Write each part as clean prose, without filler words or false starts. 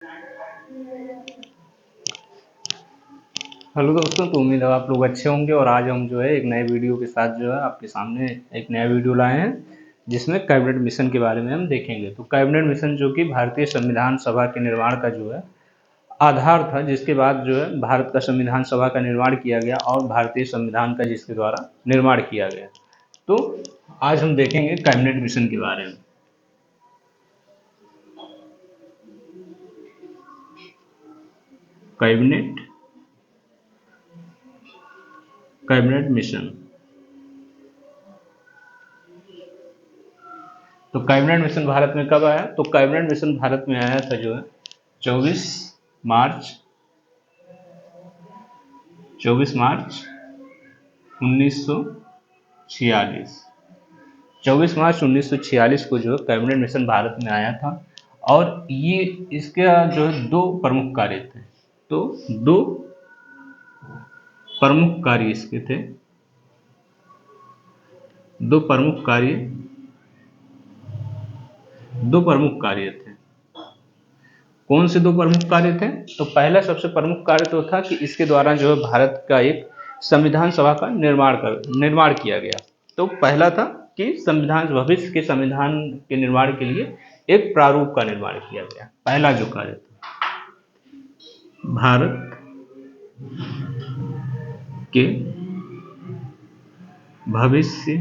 Hello दोस्तों, तो उम्मीद है आप लोग अच्छे होंगे। और आज हम जो है एक नए वीडियो के साथ जो है आपके सामने एक नया वीडियो लाए हैं, जिसमें कैबिनेट मिशन के बारे में हम देखेंगे। तो कैबिनेट मिशन जो कि भारतीय संविधान सभा के निर्माण का जो है आधार था, जिसके बाद जो है भारत का संविधान सभा का निर्माण किया गया और भारतीय संविधान का जिसके द्वारा निर्माण किया गया। तो आज हम देखेंगे कैबिनेट मिशन के बारे में। Cabinet cabinet mission. तो कैबिनेट मिशन भारत में कब आया? तो कैबिनेट मिशन भारत में आया था जो है 24 मार्च 1946। 24 मार्च 1946 को जो कैबिनेट मिशन भारत में आया था। और ये इसका जो है दो प्रमुख कार्य थे। तो दो प्रमुख कार्य इसके थे। दो प्रमुख कार्य दो प्रमुख कार्य थे। कौन से दो प्रमुख कार्य थे? तो पहला सबसे प्रमुख कार्य तो था कि इसके द्वारा जो है भारत का एक संविधान सभा का निर्माण किया गया। तो पहला था कि भविष्य के संविधान के निर्माण के लिए एक प्रारूप का निर्माण किया गया। पहला जो कार्य था भारत के भविष्य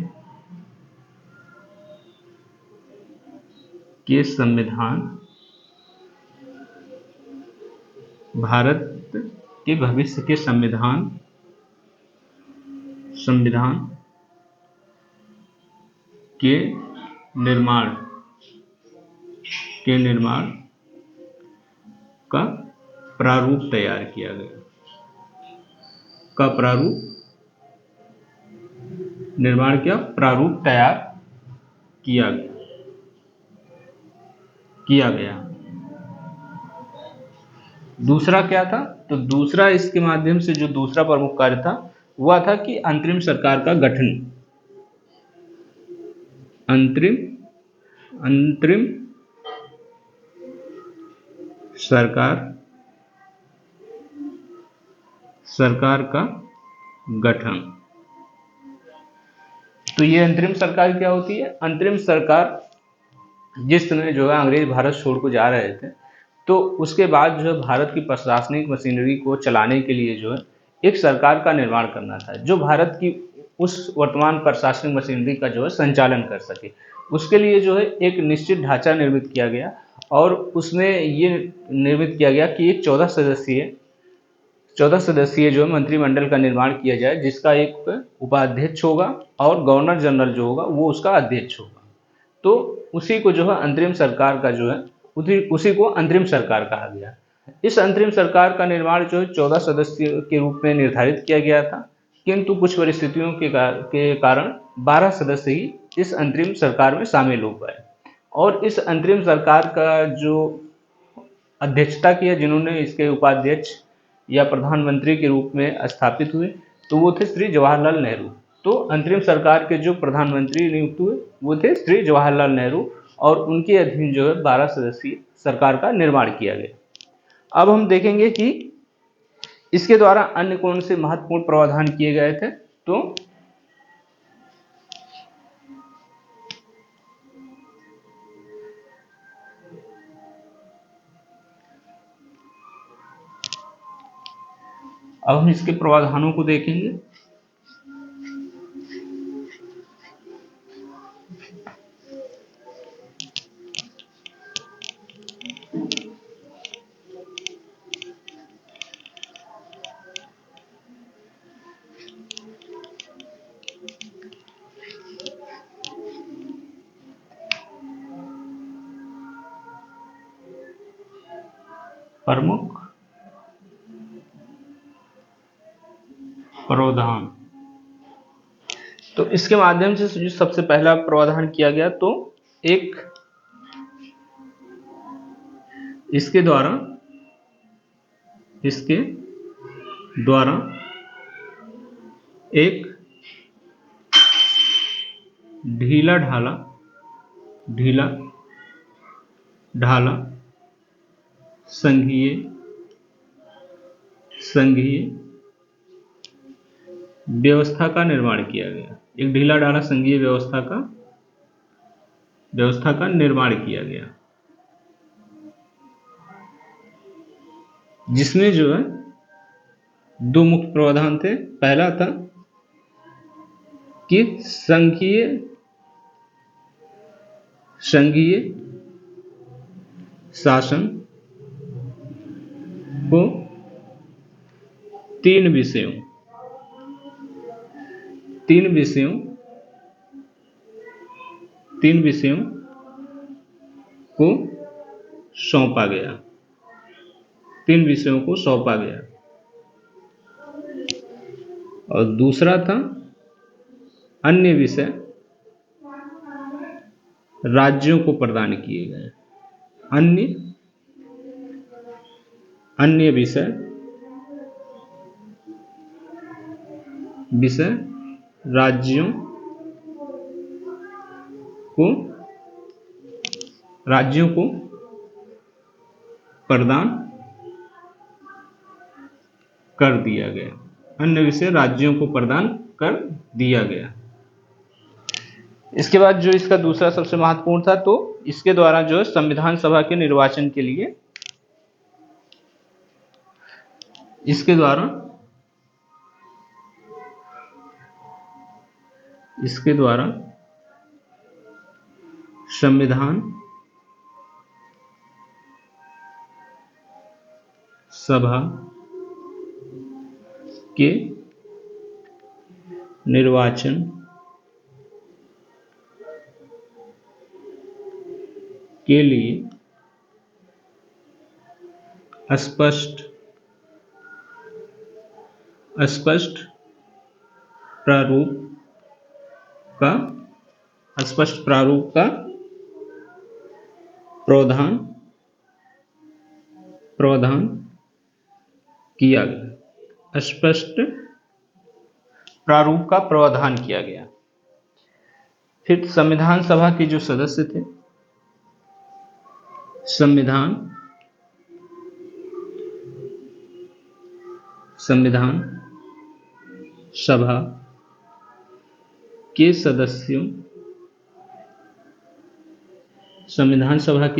के संविधान भारत के भविष्य के संविधान के निर्माण का प्रारूप तैयार किया गया। का प्रारूप निर्माण किया प्रारूप तैयार किया गया। दूसरा क्या था? तो दूसरा इसके माध्यम से जो दूसरा प्रमुख कार्य था वह था कि अंतरिम सरकार का गठन। अंतरिम सरकार का गठन। तो ये अंतरिम सरकार क्या होती है? अंतरिम सरकार जिस समय जो है अंग्रेज भारत छोड़ को जा रहे थे, तो उसके बाद जो है भारत की प्रशासनिक मशीनरी को चलाने के लिए जो है एक सरकार का निर्माण करना था, जो भारत की उस वर्तमान प्रशासनिक मशीनरी का जो है संचालन कर सके। उसके लिए जो है एक निश्चित ढांचा निर्मित किया गया और उसमें ये निर्मित किया गया कि एक 14 सदस्यीय जो है मंत्रिमंडल का निर्माण किया जाए, जिसका एक उपाध्यक्ष होगा और गवर्नर जनरल जो होगा वो उसका अध्यक्ष होगा। तो उसी को जो है अंतरिम सरकार का जो है उसी को अंतरिम सरकार कहा गया। इस अंतरिम सरकार का निर्माण जो है 14 सदस्य के रूप में निर्धारित किया गया था, किंतु कुछ परिस्थितियों के कारण 12 सदस्य ही इस अंतरिम सरकार में शामिल हो पाए। और इस अंतरिम सरकार का जो अध्यक्षता किया, जिन्होंने इसके उपाध्यक्ष या प्रधानमंत्री के रूप में स्थापित हुए, तो वो थे श्री जवाहरलाल नेहरू। तो अंतरिम सरकार के जो प्रधानमंत्री नियुक्त हुए वो थे श्री जवाहरलाल नेहरू, और उनके अधीन जो है 12 सदस्यीय सरकार का निर्माण किया गया। अब हम देखेंगे कि इसके द्वारा अन्य कौन से महत्वपूर्ण प्रावधान किए गए थे। तो अब हम इसके प्रावधानों को देखेंगे। प्रमुख प्रावधान। तो इसके माध्यम से जो सबसे पहला प्रावधान किया गया, तो एक इसके द्वारा एक ढीला ढाला संघीय संघीय व्यवस्था का निर्माण किया गया। एक ढीला ढाला संघीय व्यवस्था का निर्माण किया गया, जिसमें जो है दो मुख्य प्रावधान थे। पहला था कि संघीय शासन को तीन विषयों को सौंपा गया। और दूसरा था अन्य विषय राज्यों को प्रदान किए गए। अन्य विषय राज्यों को प्रदान कर दिया गया। अन्य विषय राज्यों को प्रदान कर दिया गया। इसके बाद जो इसका दूसरा सबसे महत्वपूर्ण था, तो इसके द्वारा जो है संविधान सभा के निर्वाचन के लिए इसके द्वारा संविधान सभा के निर्वाचन के लिए स्पष्ट प्रारूप का प्रावधान किया गया। स्पष्ट प्रारूप का प्रावधान किया गया। फिर संविधान सभा के जो सदस्य थे, संविधान सभा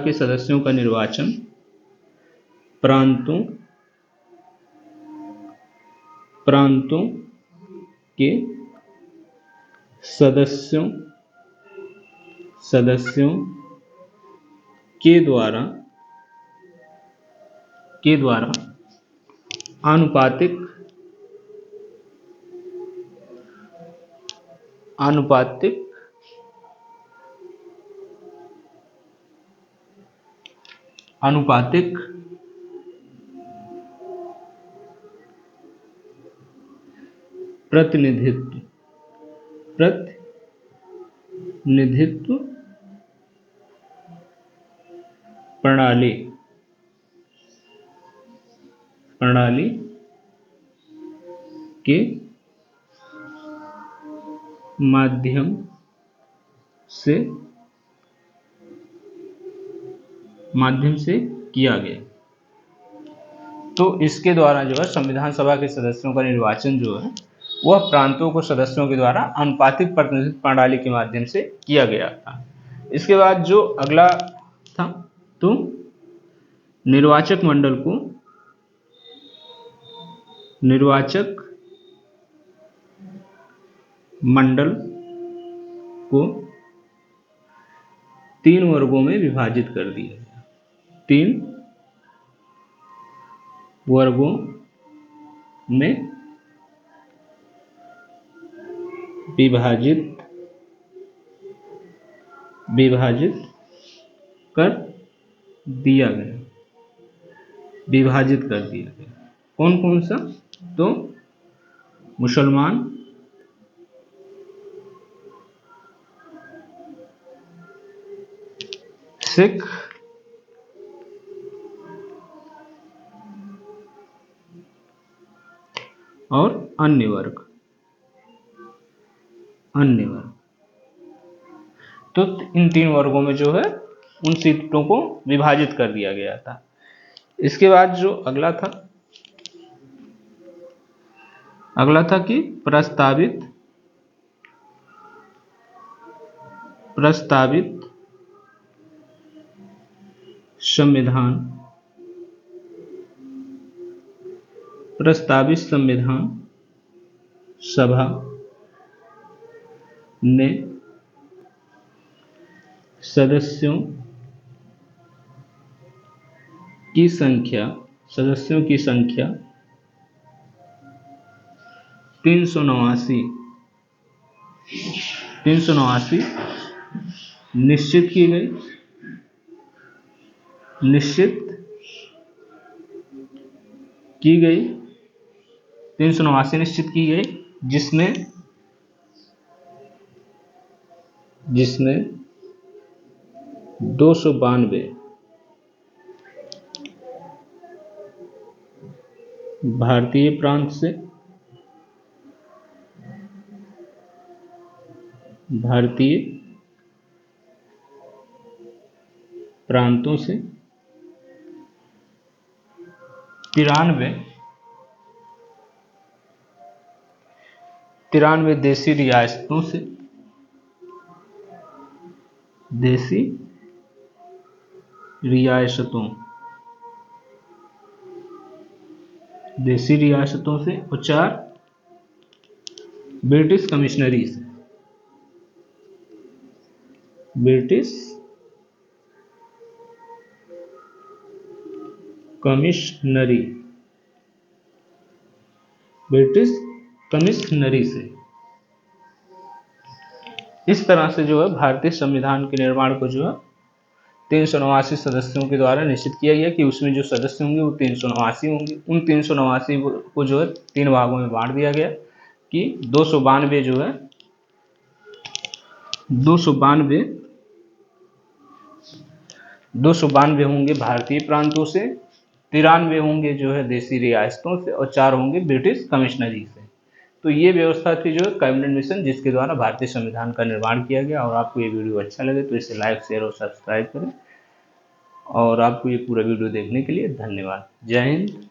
के सदस्यों का निर्वाचन प्रांतों के सदस्यों के द्वारा आनुपातिक प्रतिनिधित्व प्रणाली के माध्यम से किया गया। तो इसके द्वारा जो है संविधान सभा के सदस्यों का निर्वाचन जो है वह प्रांतों को सदस्यों के द्वारा आनुपातिक प्रतिनिधित्व प्रणाली के माध्यम से किया गया था। इसके बाद जो अगला था, तो निर्वाचक मंडल को 3 वर्गों में विभाजित कर दिया गया। 3 वर्गों में विभाजित कर दिया गया। कौन कौन सा? तो मुसलमान, सिख, और अन्य वर्ग। अन्य वर्ग। तो इन 3 वर्गों में जो है उन सीटों को विभाजित कर दिया गया था। इसके बाद जो अगला था कि प्रस्तावित संविधान सभा ने सदस्यों की संख्या 379 निश्चित की गई, निश्चित की गई, जिसमें 292 भारतीय प्रांतों से 93 देशी रियासतों से और 4 ब्रिटिश कमिश्नरी से। ब्रिटिश कमिश्नरी से। इस तरह से जो है भारतीय संविधान के निर्माण को जो है 379 सदस्यों के द्वारा निश्चित किया गया कि उसमें जो सदस्य होंगे वो 379 होंगे। उन 379 को जो है 3 भागों में बांट दिया गया कि 292 जो है 292 होंगे भारतीय प्रांतों से, 93 होंगे जो है देशी रियासतों से और 4 होंगे ब्रिटिश कमिश्नरी से। तो ये व्यवस्था थी जो है कैबिनेट मिशन, जिसके द्वारा भारतीय संविधान का निर्माण किया गया। और आपको ये वीडियो अच्छा लगे तो इसे लाइक, शेयर और सब्सक्राइब करें। और आपको ये पूरा वीडियो देखने के लिए धन्यवाद। जय हिंद।